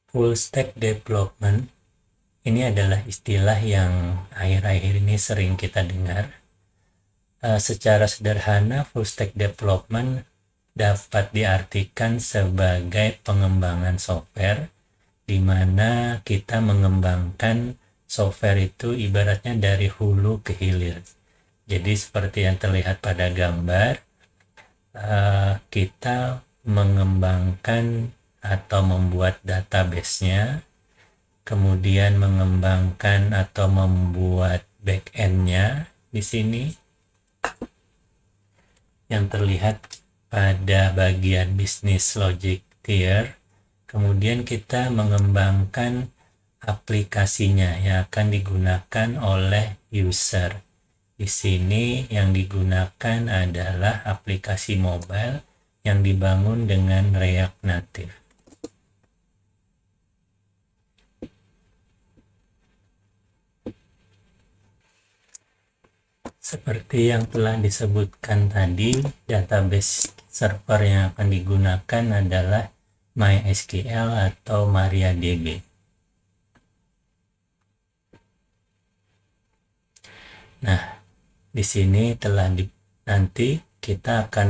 Full stack development ini adalah istilah yang akhir-akhir ini sering kita dengar. Secara sederhana, full stack development dapat diartikan sebagai pengembangan software, di mana kita mengembangkan software itu ibaratnya dari hulu ke hilir. Jadi seperti yang terlihat pada gambar, kita mengembangkan atau membuat database-nya, kemudian mengembangkan atau membuat back-end-nya di sini yang terlihat pada bagian business logic tier. Kemudian kita mengembangkan aplikasinya yang akan digunakan oleh user. Di sini yang digunakan adalah aplikasi mobile yang dibangun dengan React Native. Seperti yang telah disebutkan tadi, database server yang akan digunakan adalah MySQL atau MariaDB. Nah, di sini nanti kita akan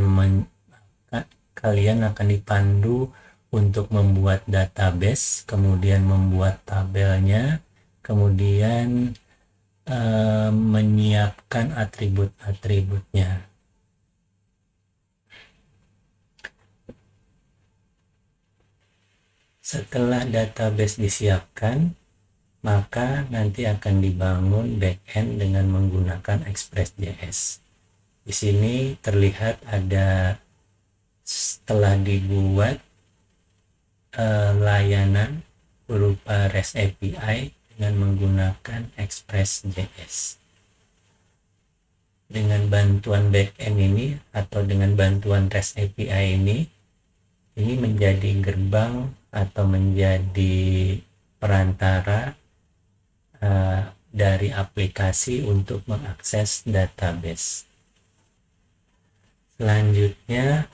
kalian akan dipandu untuk membuat database, kemudian membuat tabelnya, kemudian menyiapkan atribut-atributnya. Setelah database disiapkan, maka nanti akan dibangun backend dengan menggunakan Express.js. Di sini terlihat ada setelah dibuat layanan berupa REST API dengan menggunakan Express.js. Dengan bantuan backend ini atau dengan bantuan REST API ini menjadi gerbang atau menjadi perantara dari aplikasi untuk mengakses database. Selanjutnya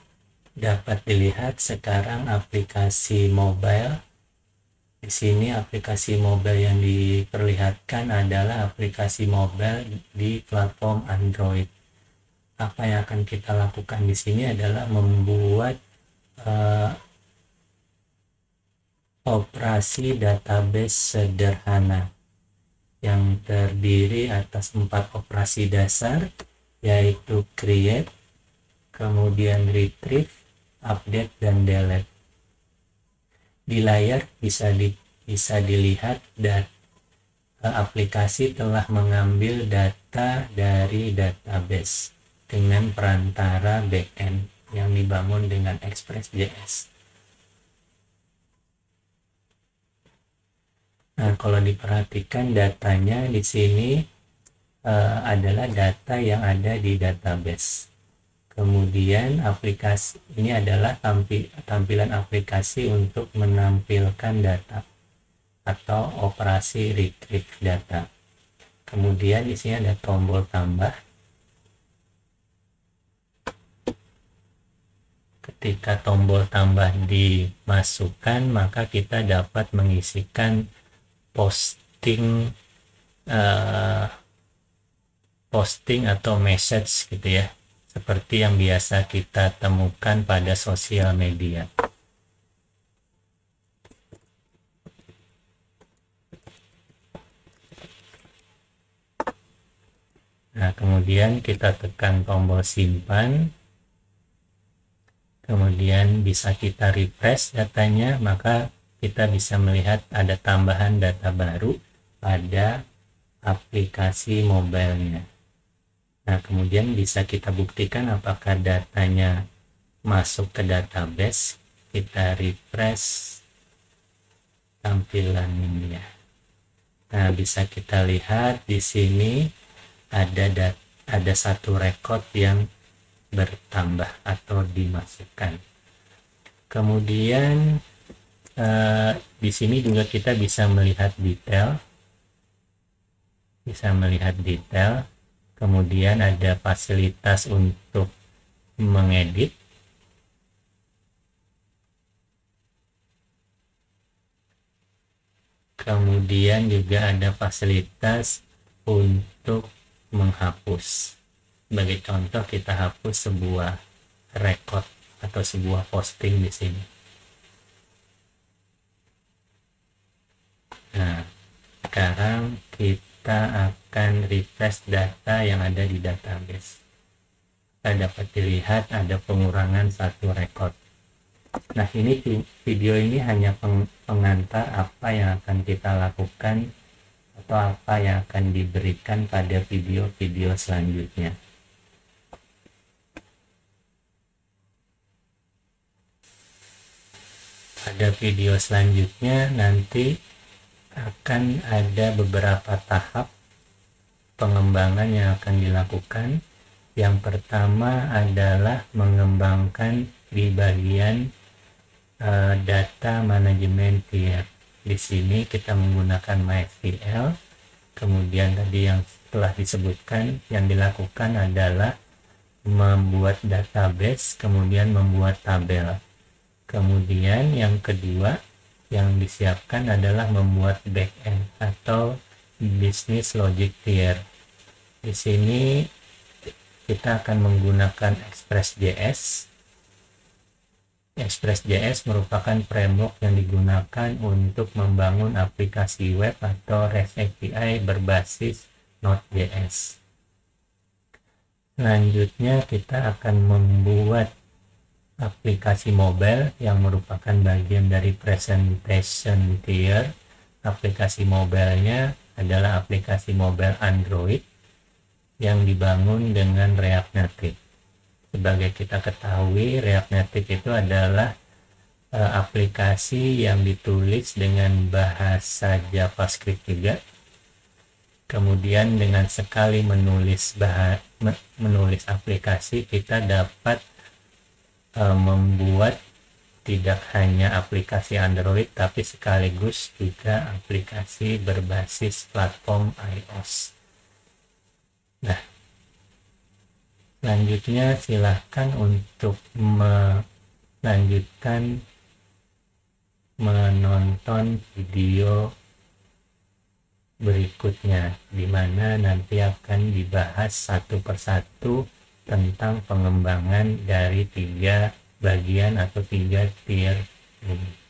dapat dilihat sekarang aplikasi mobile. Di sini aplikasi mobile yang diperlihatkan adalah aplikasi mobile di platform Android. Apa yang akan kita lakukan di sini adalah membuat operasi database sederhana yang terdiri atas 4 operasi dasar, yaitu create, kemudian retrieve, update, dan delete. Di layar bisa dilihat aplikasi telah mengambil data dari database dengan perantara backend yang dibangun dengan Express.js. Nah, kalau diperhatikan datanya di sini adalah data yang ada di database. Kemudian aplikasi ini adalah tampilan aplikasi untuk menampilkan data atau operasi retrieve data. Kemudian di sini ada tombol tambah. Ketika tombol tambah dimasukkan, maka kita dapat mengisikan posting atau message gitu ya, seperti yang biasa kita temukan pada sosial media. Nah, kemudian kita tekan tombol simpan, kemudian bisa kita refresh datanya, maka kita bisa melihat ada tambahan data baru pada aplikasi mobilenya. Nah, kemudian bisa kita buktikan apakah datanya masuk ke database. Kita refresh tampilan ini ya. Nah, bisa kita lihat di sini ada satu record yang bertambah atau dimasukkan. Kemudian di sini juga kita bisa melihat detail. Kemudian ada fasilitas untuk mengedit. Kemudian juga ada fasilitas untuk menghapus. Sebagai contoh, kita hapus sebuah record atau sebuah posting di sini. Nah, sekarang kita akan refresh data yang ada di database. Kita dapat dilihat ada pengurangan satu record. Nah, ini video ini hanya pengantar apa yang akan kita lakukan atau apa yang akan diberikan pada video-video selanjutnya. Pada video selanjutnya nanti akan ada beberapa tahap pengembangan yang akan dilakukan. Yang pertama adalah mengembangkan di bagian data manajemen tier. Di sini kita menggunakan MySQL. Kemudian tadi yang telah disebutkan, yang dilakukan adalah membuat database, kemudian membuat tabel. Kemudian yang kedua yang disiapkan adalah membuat backend atau business logic tier. Di sini kita akan menggunakan Express.js. Express.js merupakan framework yang digunakan untuk membangun aplikasi web atau REST API berbasis Node.js. Selanjutnya kita akan membuat aplikasi mobile yang merupakan bagian dari presentation tier. Aplikasi mobilenya adalah aplikasi mobile Android yang dibangun dengan React Native. Sebagai kita ketahui, React Native itu adalah aplikasi yang ditulis dengan bahasa JavaScript juga. Kemudian dengan sekali menulis aplikasi, kita dapat membuat tidak hanya aplikasi Android tapi sekaligus juga aplikasi berbasis platform iOS. Nah, selanjutnya silahkan untuk melanjutkan menonton video berikutnya, di mana nanti akan dibahas satu persatu tentang pengembangan dari 3 bagian atau 3 tier ini.